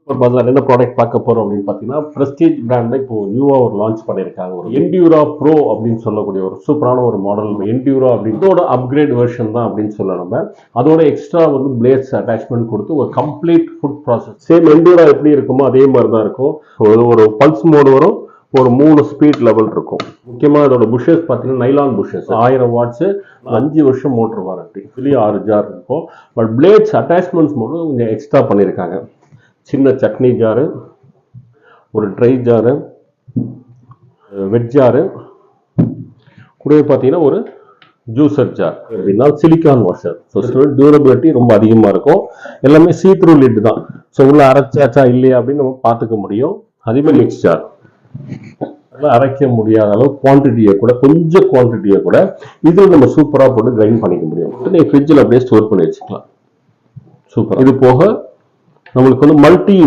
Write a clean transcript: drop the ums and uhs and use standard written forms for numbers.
என்ன ப்ராடக்ட் பார்க்க போறோம் அப்படின்னு பார்த்தீங்கன்னா பிரஸ்டீஜ் பிராண்ட்ல இப்போ நியூவா ஒரு லான்ச் பண்ணியிருக்காங்க. ஒரு என்டியூரா ப்ரோ அப்படின்னு சொல்லக்கூடிய ஒரு சூப்பரான ஒரு மாடல் என்டியூரா அப்படின்னு இதோட அப்கிரேட் வெர்ஷன் தான் அப்படின்னு சொல்லலாம். நம்ம அதோட எக்ஸ்ட்ரா வந்து பிளேட்ஸ் அட்டாச்மெண்ட் கொடுத்து ஒரு கம்ப்ளீட் ஃபுட் ப்ராசஸ் சேம் என்டியூரா எப்படி இருக்குமோ அதே மாதிரி தான் இருக்கும். ஒரு பல்ஸ் மோடு வரும், ஒரு 3 ஸ்பீட் லெவல் இருக்கும். முக்கியமாக அதோட புஷஸ் பார்த்தீங்கன்னா நைலான் புஷஸ் 1000 வாட்ஸ் 5 வருஷம் மோட்டர் வாரண்டி 6 ஜார் இருக்கும். பட் பிளேட்ஸ் அட்டாச்மெண்ட்ஸ் மட்டும் கொஞ்சம் எக்ஸ்ட்ரா பண்ணியிருக்காங்க. சின்ன சட்னி ஜாரு, ஒரு ட்ரை ஜாரு, வெட் ஜாரு, கூட பார்த்தீங்கன்னா ஒரு ஜூசர் ஜார் அப்படின்னா சிலிக்கான் வாஷர். ஸோ டியூரபிலிட்டி ரொம்ப அதிகமாக இருக்கும். எல்லாமே சீத்ரூ லிட் தான். ஸோ உள்ள அரைச்சாச்சா இல்லையா அப்படின்னு நம்ம பார்த்துக்க முடியும். அதேமாதிரி மிக்ஸ் ஜார் அரைக்க முடியாத அளவு குவான்டிட்டியை கூட கொஞ்சம் குவான்டிட்டியை கூட இதில் நம்ம சூப்பராக போட்டு கிரைண்ட் பண்ணிக்க முடியும். நீங்கள் ஃப்ரிட்ஜில் அப்படியே ஸ்டோர் பண்ணி வச்சுக்கலாம். சூப்பர். இது போக நம்மளுக்கு வந்து மல்டி